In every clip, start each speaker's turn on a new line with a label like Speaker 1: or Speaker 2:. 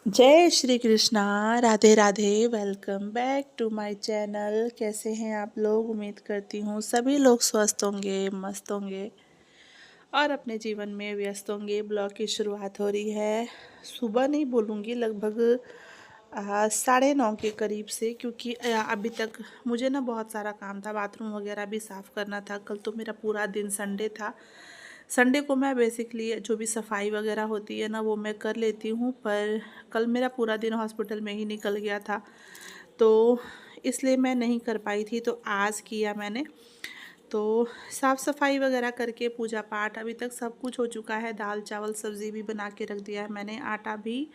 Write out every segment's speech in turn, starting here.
Speaker 1: जय Shri Krishna. Radhe Radhe. Welcome back to my channel. कैसे हैं आप लोग? उम्मीद करती हूँ सभी लोग स्वस्थ होंगे, मस्त होंगे और अपने जीवन में व्यस्त होंगे। ब्लॉग की शुरुआत हो रही है, सुबह नहीं बोलूँगी, लगभग 9:30 के करीब से, क्योंकि अभी तक मुझे ना बहुत सारा काम था। बाथरूम वगैरह भी साफ़ करना था। कल तो मेरा पूरा दिन संडे था। संडे को मैं बेसिकली जो भी सफाई वगैरह होती है ना वो मैं कर लेती हूँ, पर कल मेरा पूरा दिन हॉस्पिटल में ही निकल गया था, तो इसलिए मैं नहीं कर पाई थी। तो आज किया मैंने। तो साफ़ सफाई वगैरह करके पूजा पाठ अभी तक सब कुछ हो चुका है। दाल चावल सब्ज़ी भी बना के रख दिया है मैंने, आटा भी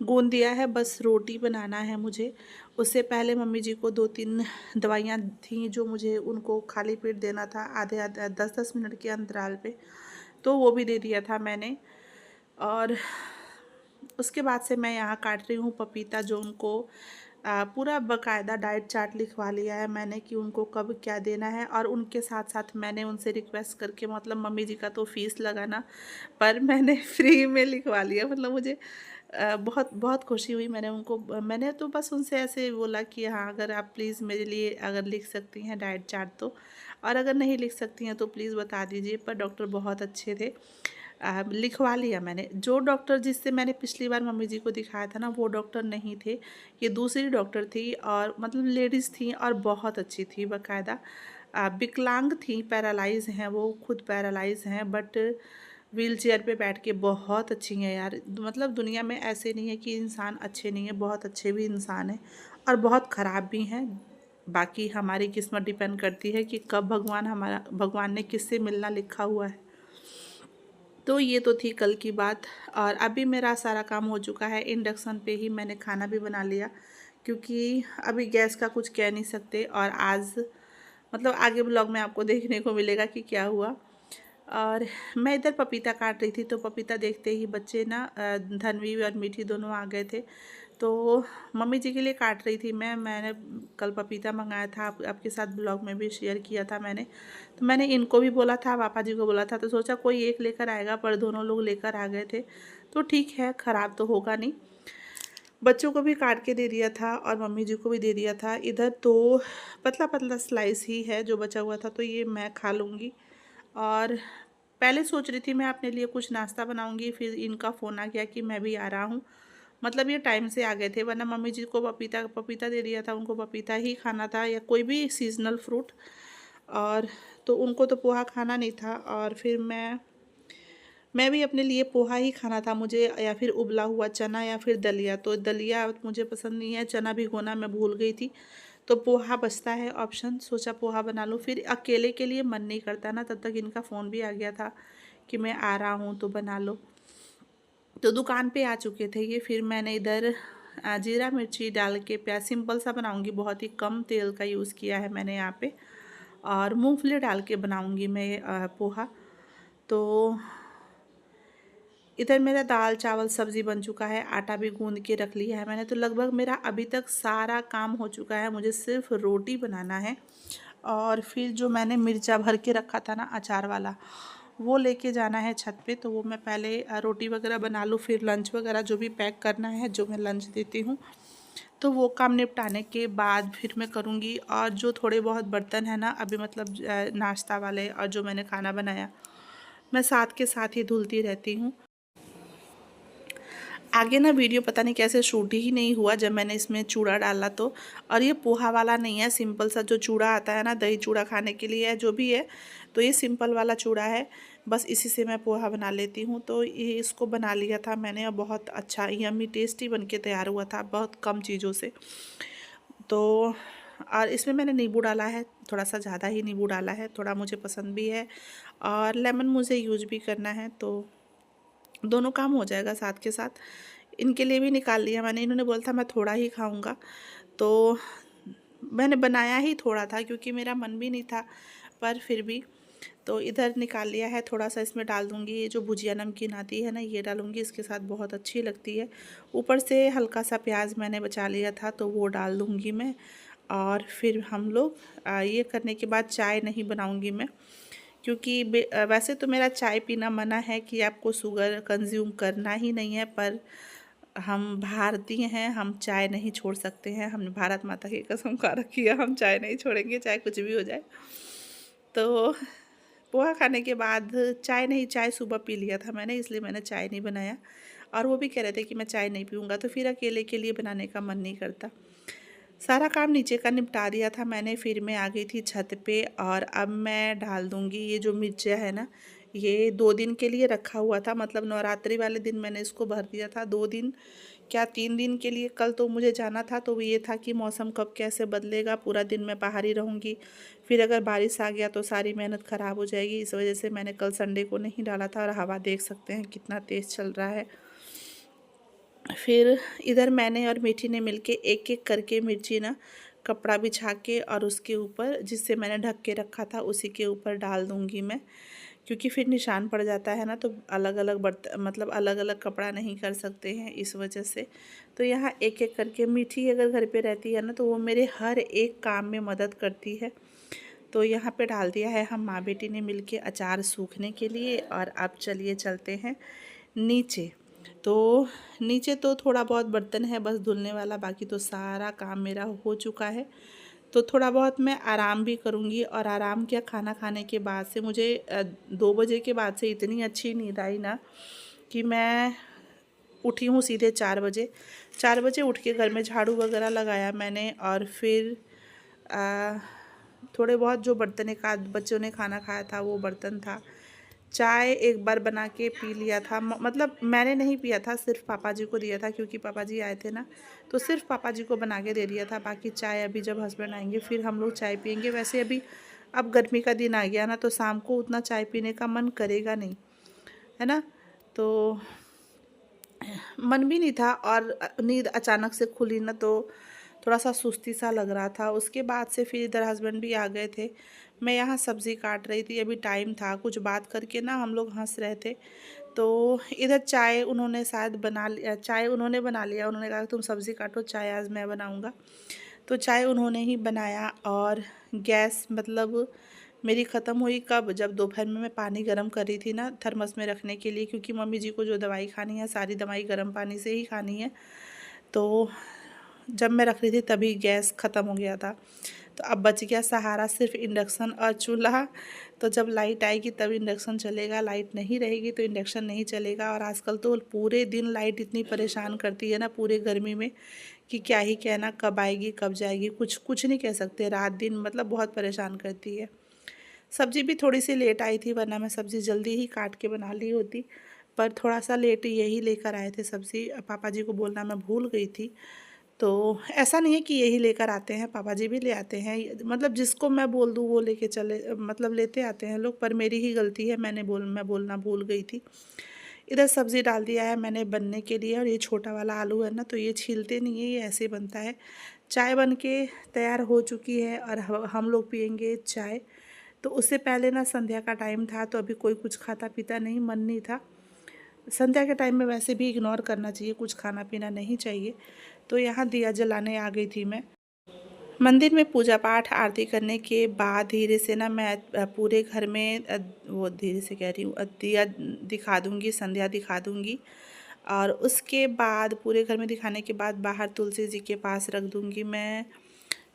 Speaker 1: गूंद दिया है, बस रोटी बनाना है मुझे। उससे पहले मम्मी जी को 2-3 दवाइयाँ थी जो मुझे उनको खाली पेट देना था, आधे आधे 10-10 मिनट के अंतराल पे, तो वो भी दे दिया था मैंने। और उसके बाद से मैं यहाँ काट रही हूँ पपीता, जो उनको पूरा बकायदा डाइट चार्ट लिखवा लिया है मैंने कि उनको कब क्या देना है। और उनके साथ साथ मैंने उनसे रिक्वेस्ट करके, मतलब मम्मी जी का तो फीस लगाना, पर मैंने फ्री में लिखवा लिया। मतलब मुझे बहुत बहुत खुशी हुई। मैंने तो बस उनसे ऐसे बोला कि हाँ, अगर आप प्लीज़ मेरे लिए अगर लिख सकती हैं डाइट चार्ट तो, और अगर नहीं लिख सकती हैं तो प्लीज़ बता दीजिए। पर डॉक्टर बहुत अच्छे थे। लिखवा लिया मैंने। जो डॉक्टर जिससे मैंने पिछली बार मम्मी जी को दिखाया था ना, वो डॉक्टर नहीं थे, ये दूसरी डॉक्टर थी, और मतलब लेडीज़ थी और बहुत अच्छी थी बाकायदा। विकलांग थी, पैरालाइज हैं, वो खुद पैरालाइज हैं, बट व्हील चेयर पे बैठ के बहुत अच्छी हैं यार। मतलब दुनिया में ऐसे नहीं है कि इंसान अच्छे नहीं है, बहुत अच्छे भी इंसान हैं और बहुत ख़राब भी हैं। बाकी हमारी किस्मत डिपेंड करती है कि कब भगवान ने किससे मिलना लिखा हुआ है। तो ये तो थी कल की बात। और अभी मेरा सारा काम हो चुका है। इंडक्शन पे ही मैंने खाना भी बना लिया, क्योंकि अभी गैस का कुछ कह नहीं सकते। और आज मतलब आगे ब्लॉग में आपको देखने को मिलेगा कि क्या हुआ। और मैं इधर पपीता काट रही थी, तो पपीता देखते ही बच्चे ना, धनवी और मीठी दोनों आ गए थे। तो मम्मी जी के लिए काट रही थी मैंने कल पपीता मंगाया था, आपके साथ ब्लॉग में भी शेयर किया था मैंने। तो मैंने इनको भी बोला था, पापा जी को बोला था, तो सोचा कोई एक लेकर आएगा, पर दोनों लोग लेकर आ गए थे। तो ठीक है, ख़राब तो होगा नहीं। बच्चों को भी काट के दे दिया था और मम्मी जी को भी दे दिया था। इधर तो पतला पतला स्लाइस ही है जो बचा हुआ था, तो ये मैं खा लूँगी। और पहले सोच रही थी मैं अपने लिए कुछ नाश्ता बनाऊंगी, फिर इनका फ़ोन आ गया कि मैं भी आ रहा हूँ। मतलब ये टाइम से आ गए थे, वरना मम्मी जी को पपीता पपीता दे दिया था, उनको पपीता ही खाना था या कोई भी सीजनल फ्रूट। और तो उनको तो पोहा खाना नहीं था, और फिर मैं भी अपने लिए पोहा ही खाना था मुझे, या फिर उबला हुआ चना या फिर दलिया। तो दलिया मुझे पसंद नहीं है, चना भिगोना मैं भूल गई थी, तो पोहा बचता है ऑप्शन, सोचा पोहा बना लूँ। फिर अकेले के लिए मन नहीं करता ना, तब तक इनका फ़ोन भी आ गया था कि मैं आ रहा हूँ तो बना लो। तो दुकान पे आ चुके थे ये। फिर मैंने इधर जीरा मिर्ची डाल के प्याज, सिंपल सा बनाऊंगी, बहुत ही कम तेल का यूज़ किया है मैंने यहाँ पे। और मूंगफली डाल के बनाऊंगी मैं पोहा। तो इधर मेरा दाल चावल सब्ज़ी बन चुका है, आटा भी गूंद के रख लिया है मैंने। तो लगभग मेरा अभी तक सारा काम हो चुका है, मुझे सिर्फ रोटी बनाना है। और फिर जो मैंने मिर्चा भर के रखा था ना अचार वाला, वो लेके जाना है छत पे। तो वो मैं पहले रोटी वगैरह बना लूँ, फिर लंच वगैरह जो भी पैक करना है, जो मैं लंच देती हूँ, तो वो काम निपटाने के बाद फिर मैं करूँगी। और जो थोड़े बहुत बर्तन हैं ना अभी, मतलब नाश्ता वाले और जो मैंने खाना बनाया, मैं साथ के साथ ही धुलती रहती हूँ। आगे ना वीडियो पता नहीं कैसे शूट ही नहीं हुआ जब मैंने इसमें चूड़ा डाला तो। और ये पोहा वाला नहीं है, सिंपल सा जो चूड़ा आता है ना, दही चूड़ा खाने के लिए है जो भी है, तो ये सिंपल वाला चूड़ा है। बस इसी से मैं पोहा बना लेती हूँ। तो ये इसको बना लिया था मैंने, और बहुत अच्छा यम्मी टेस्टी बन के तैयार हुआ था, बहुत कम चीज़ों से। तो और इसमें मैंने नींबू डाला है, थोड़ा सा ज़्यादा ही नींबू डाला है, थोड़ा मुझे पसंद भी है, और लेमन मुझे यूज भी करना है, तो दोनों काम हो जाएगा साथ के साथ। इनके लिए भी निकाल लिया मैंने, इन्होंने बोला था मैं थोड़ा ही खाऊंगा, तो मैंने बनाया ही थोड़ा था क्योंकि मेरा मन भी नहीं था, पर फिर भी। तो इधर निकाल लिया है, थोड़ा सा इसमें डाल दूँगी, ये जो भुजिया नमकीन आती है ना, ये डालूँगी, इसके साथ बहुत अच्छी लगती है। ऊपर से हल्का सा प्याज मैंने बचा लिया था, तो वो डाल दूँगी मैं। और फिर हम लोग ये करने के बाद चाय नहीं बनाऊँगी मैं, क्योंकि वैसे तो मेरा चाय पीना मना है कि आपको शुगर कंज्यूम करना ही नहीं है, पर हम भारतीय हैं, हम चाय नहीं छोड़ सकते हैं। हमने भारत माता की कसम खा रखी है, हम चाय नहीं छोड़ेंगे, चाहे कुछ भी हो जाए। तो पोहा खाने के बाद चाय नहीं, चाय सुबह पी लिया था मैंने, इसलिए मैंने चाय नहीं बनाया। और वो भी कह रहे थे कि मैं चाय नहीं पीऊँगा, तो फिर अकेले के लिए बनाने का मन नहीं करता। सारा काम नीचे का निपटा दिया था मैंने, फिर मैं आ गई थी छत पे। और अब मैं डाल दूँगी ये जो मिर्चियाँ है ना, ये 2 दिन के लिए रखा हुआ था, मतलब नवरात्रि वाले दिन मैंने इसको भर दिया था। 2 दिन क्या 3 दिन के लिए, कल तो मुझे जाना था, तो ये था कि मौसम कब कैसे बदलेगा, पूरा दिन मैं बाहर ही रहूँगी, फिर अगर बारिश आ गया तो सारी मेहनत ख़राब हो जाएगी। इस वजह से मैंने कल संडे को नहीं डाला था। और हवा देख सकते हैं कितना तेज़ चल रहा है। फिर इधर मैंने और मीठी ने मिलके एक एक करके मिर्ची ना कपड़ा बिछा के और उसके ऊपर, जिससे मैंने ढक के रखा था उसी के ऊपर डाल दूँगी मैं, क्योंकि फिर निशान पड़ जाता है ना, तो अलग अलग मतलब अलग अलग कपड़ा नहीं कर सकते हैं, इस वजह से। तो यहाँ एक एक करके, मीठी अगर घर पे रहती है ना तो वो मेरे हर एक काम में मदद करती है। तो यहाँ पे डाल दिया है हम माँ बेटी ने मिलके अचार सूखने के लिए। और अब चलिए चलते हैं नीचे। तो नीचे तो थोड़ा बहुत बर्तन है बस धुलने वाला, बाकी तो सारा काम मेरा हो चुका है। तो थोड़ा बहुत मैं आराम भी करूँगी। और आराम क्या, खाना खाने के बाद से मुझे 2 बजे के बाद से इतनी अच्छी नींद आई ना कि मैं उठी हूँ सीधे 4 बजे। 4 बजे उठ के घर में झाड़ू वगैरह लगाया मैंने। और फिर थोड़े बहुत जो बर्तन, एक आध बच्चों ने खाना खाया था वो बर्तन था। चाय एक बार बना के पी लिया था, मतलब मैंने नहीं पिया था, सिर्फ पापा जी को दिया था, क्योंकि पापा जी आए थे ना, तो सिर्फ पापा जी को बना के दे दिया था। बाकी चाय अभी जब हस्बैंड आएंगे फिर हम लोग चाय पियेंगे। वैसे अभी अब गर्मी का दिन आ गया ना, तो शाम को उतना चाय पीने का मन करेगा नहीं, है ना। तो मन भी नहीं था, और नींद अचानक से खुली ना, तो थोड़ा सा सुस्ती सा लग रहा था। उसके बाद से फिर इधर हस्बैंड भी आ गए थे। मैं यहाँ सब्ज़ी काट रही थी, अभी टाइम था, कुछ बात करके ना हम लोग हंस रहे थे। तो इधर चाय उन्होंने शायद बना लिया, चाय उन्होंने बना लिया, उन्होंने कहा तुम सब्ज़ी काटो, चाय आज मैं बनाऊँगा। तो चाय उन्होंने ही बनाया। और गैस मतलब मेरी ख़त्म हुई कब, जब दोपहर में मैं पानी गर्म कर रही थी ना थर्मस में रखने के लिए, क्योंकि मम्मी जी को जो दवाई खानी है सारी दवाई गर्म पानी से ही खानी है। तो जब मैं रख रही थी तभी गैस ख़त्म हो गया था। तो अब बच गया सहारा सिर्फ इंडक्शन और चूल्हा। तो जब लाइट आएगी तब इंडक्शन चलेगा, लाइट नहीं रहेगी तो इंडक्शन नहीं चलेगा। और आजकल तो पूरे दिन लाइट इतनी परेशान करती है ना पूरे गर्मी में, कि क्या ही कहना, कब आएगी कब जाएगी, कुछ कुछ नहीं कह सकते। रात दिन मतलब बहुत परेशान करती है। सब्ज़ी भी थोड़ी सी लेट आई थी, वरना मैं सब्ज़ी जल्दी ही काट के बना ली होती, पर थोड़ा सा लेट यही लेकर आए थे सब्ज़ी, पापा जी को बोलना मैं भूल गई थी। तो ऐसा नहीं है कि यही लेकर आते हैं, पापा जी भी ले आते हैं, मतलब जिसको मैं बोल दूँ वो लेके चले, मतलब लेते आते हैं लोग, पर मेरी ही गलती है, मैं बोलना भूल गई थी। इधर सब्ज़ी डाल दिया है मैंने बनने के लिए। और ये छोटा वाला आलू है ना, तो ये छीलते नहीं है, ये ऐसे बनता है। चाय बन के तैयार हो चुकी है और हम लोग पियेंगे चाय। तो उससे पहले ना संध्या का टाइम था, तो अभी कोई कुछ खाता पीता नहीं, मन नहीं था। संध्या के टाइम में वैसे भी इग्नोर करना चाहिए, कुछ खाना पीना नहीं चाहिए। तो यहाँ दिया जलाने आ गई थी मैं। मंदिर में पूजा पाठ आरती करने के बाद धीरे से ना मैं पूरे घर में वो धीरे से कह रही हूँ, दिया दिखा दूँगी, संध्या दिखा दूँगी। और उसके बाद पूरे घर में दिखाने के बाद बाहर तुलसी जी के पास रख दूँगी मैं।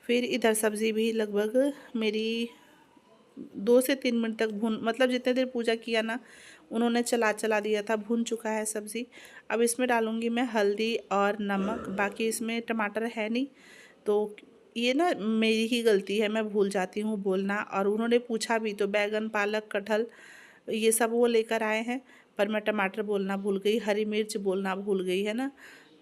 Speaker 1: फिर इधर सब्ज़ी भी लगभग मेरी 2 से 3 मिनट तक भून, मतलब जितने देर पूजा किया ना उन्होंने चला चला दिया था, भून चुका है सब्ज़ी। अब इसमें डालूँगी मैं हल्दी और नमक, बाकी इसमें टमाटर है नहीं। तो ये ना मेरी ही गलती है, मैं भूल जाती हूँ बोलना। और उन्होंने पूछा भी तो बैगन पालक कटहल ये सब वो लेकर आए हैं, पर मैं टमाटर बोलना भूल गई, हरी मिर्च बोलना भूल गई, है ना।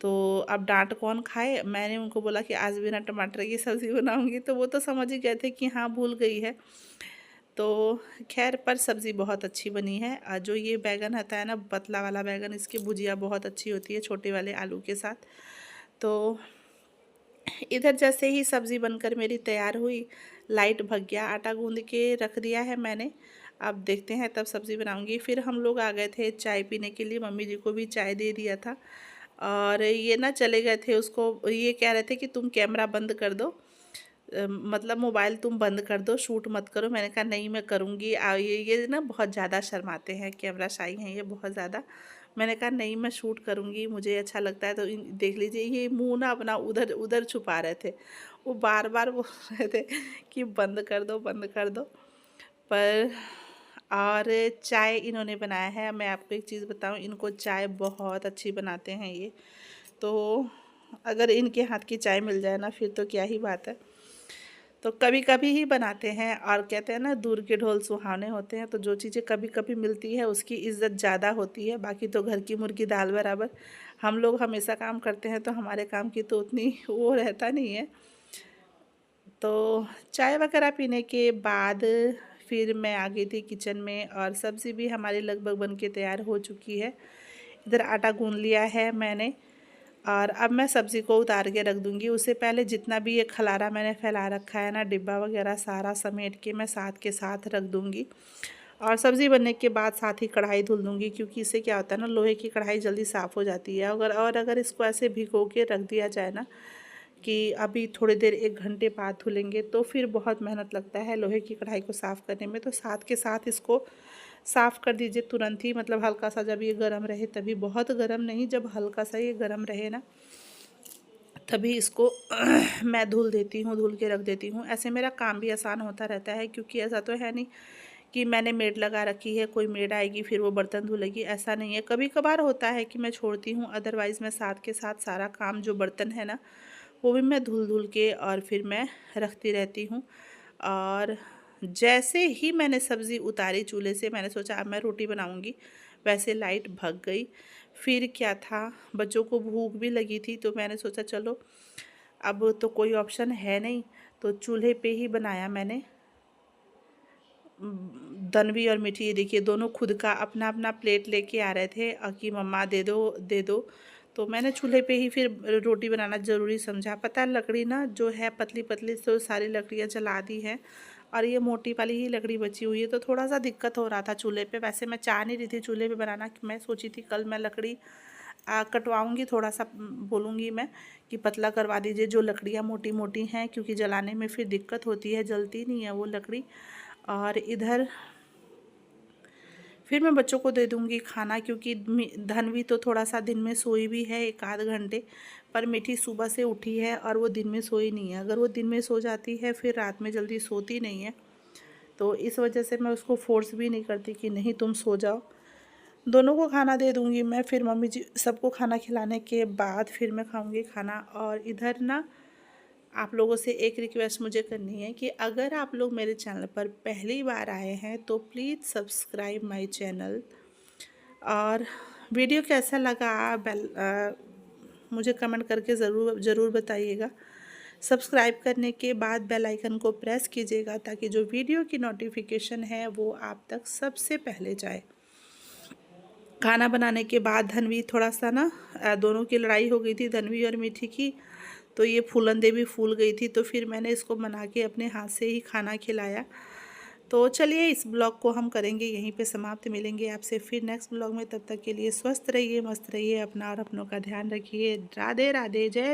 Speaker 1: तो अब डांट कौन खाए। मैंने उनको बोला कि आज बिना टमाटर की सब्ज़ी बनाऊंगी, तो वो तो समझ ही गए थे कि हाँ भूल गई है। तो खैर, पर सब्ज़ी बहुत अच्छी बनी है। जो ये बैगन आता है ना पतला वाला बैगन, इसकी भुजिया बहुत अच्छी होती है छोटे वाले आलू के साथ। तो इधर जैसे ही सब्ज़ी बनकर मेरी तैयार हुई, लाइट भग गया, आटा गूंद के रख दिया है मैंने। अब देखते हैं तब सब्ज़ी बनाऊंगी। फिर हम लोग आ गए थे चाय पीने के लिए, मम्मी जी को भी चाय दे दिया था। और ये ना चले गए थे, उसको ये कह रहे थे कि तुम कैमरा बंद कर दो, मतलब मोबाइल तुम बंद कर दो, शूट मत करो। मैंने कहा नहीं मैं करूँगी। ये ना बहुत ज़्यादा शर्माते हैं, कैमरा शाई हैं ये बहुत ज़्यादा। मैंने कहा नहीं, मैं शूट करूँगी, मुझे अच्छा लगता है। तो देख लीजिए, ये मुँह ना अपना उधर उधर छुपा रहे थे। वो बार बार बोल रहे थे कि बंद कर दो, बंद कर दो। पर और चाय इन्होंने बनाया है। मैं आपको एक चीज़ बताऊं, इनको चाय बहुत अच्छी बनाते हैं ये। तो अगर इनके हाथ की चाय मिल जाए ना, फिर तो क्या ही बात है। तो कभी कभी ही बनाते हैं, और कहते हैं ना, दूर के ढोल सुहाने होते हैं। तो जो चीज़ें कभी कभी मिलती है उसकी इज़्ज़त ज़्यादा होती है। बाकी तो घर की मुर्गी दाल बराबर। हम लोग हमेशा काम करते हैं तो हमारे काम की तो उतनी वो रहता नहीं है। तो चाय वगैरह पीने के बाद फिर मैं आ गई थी किचन में, और सब्ज़ी भी हमारी लगभग बन के तैयार हो चुकी है। इधर आटा गूंद लिया है मैंने, और अब मैं सब्ज़ी को उतार के रख दूँगी। उससे पहले जितना भी ये खलारा मैंने फैला रखा है ना, डिब्बा वगैरह सारा समेट के मैं साथ के साथ रख दूँगी। और सब्ज़ी बनने के बाद साथ ही कढ़ाई धुल दूँगी, क्योंकि इससे क्या होता है ना, लोहे की कढ़ाई जल्दी साफ़ हो जाती है। अगर इसको ऐसे भिगो के रख दिया जाए ना, कि अभी थोड़ी देर 1 घंटे बाद धुलेंगे, तो फिर बहुत मेहनत लगता है लोहे की कढ़ाई को साफ़ करने में। तो साथ के साथ इसको साफ़ कर दीजिए तुरंत ही, मतलब हल्का सा जब ये गर्म रहे तभी, बहुत गर्म नहीं, जब हल्का सा ये गर्म रहे ना तभी इसको मैं धुल देती हूँ, धुल के रख देती हूँ। ऐसे मेरा काम भी आसान होता रहता है, क्योंकि ऐसा तो है नहीं कि मैंने मेड लगा रखी है, कोई मेड आएगी फिर वो बर्तन धुलेगी, ऐसा नहीं है। कभी कभार होता है कि मैं छोड़ती हूँ, अदरवाइज़ मैं साथ के साथ सारा काम, जो बर्तन है ना, वो भी मैं धुल धुल के और फिर मैं रखती रहती हूँ। और जैसे ही मैंने सब्ज़ी उतारी चूल्हे से, मैंने सोचा अब मैं रोटी बनाऊँगी, वैसे लाइट भग गई। फिर क्या था, बच्चों को भूख भी लगी थी, तो मैंने सोचा चलो अब तो कोई ऑप्शन है नहीं, तो चूल्हे पे ही बनाया मैंने दनवी और मीठी। ये देखिए, दोनों खुद का अपना अपना प्लेट लेके आ रहे थे कि मम्मा दे दो, दे दो। तो मैंने चूल्हे पे ही फिर रोटी बनाना ज़रूरी समझा। पता है, लकड़ी ना जो है पतली पतली, तो सारी लकड़ियाँ जला दी हैं, और ये मोटी वाली ही लकड़ी बची हुई है। तो थोड़ा सा दिक्कत हो रहा था चूल्हे पे। वैसे मैं चाह नहीं रही थी चूल्हे पे बनाना, मैं सोची थी कल मैं लकड़ी कटवाऊँगी, थोड़ा सा बोलूँगी मैं कि पतला करवा दीजिए जो लकड़ियाँ मोटी मोटी हैं, क्योंकि जलाने में फिर दिक्कत होती है, जलती नहीं है वो लकड़ी। और इधर फिर मैं बच्चों को दे दूँगी खाना, क्योंकि धनवी तो थोड़ा सा दिन में सोई भी है 1 आध घंटे, पर मीठी सुबह से उठी है और वो दिन में सोई नहीं है। अगर वो दिन में सो जाती है फिर रात में जल्दी सोती नहीं है, तो इस वजह से मैं उसको फोर्स भी नहीं करती कि नहीं तुम सो जाओ। दोनों को खाना दे दूँगी मैं, फिर मम्मी जी सबको खाना खिलाने के बाद फिर मैं खाऊँगी खाना। और इधर ना, आप लोगों से एक रिक्वेस्ट मुझे करनी है कि अगर आप लोग मेरे चैनल पर पहली बार आए हैं तो प्लीज़ सब्सक्राइब माय चैनल। और वीडियो कैसा लगा मुझे कमेंट करके ज़रूर बताइएगा। सब्सक्राइब करने के बाद बेल आइकन को प्रेस कीजिएगा, ताकि जो वीडियो की नोटिफिकेशन है वो आप तक सबसे पहले जाए। खाना बनाने के बाद धनवी थोड़ा सा ना, दोनों की लड़ाई हो गई थी, धनवी और मीठी की। तो ये फूलन देवी फूल गई थी, तो फिर मैंने इसको बना के अपने हाथ से ही खाना खिलाया। तो चलिए, इस ब्लॉग को हम करेंगे यहीं पे समाप्त। मिलेंगे आपसे फिर नेक्स्ट ब्लॉग में, तब तक के लिए स्वस्थ रहिए, मस्त रहिए, अपना और अपनों का ध्यान रखिए। राधे राधे, जय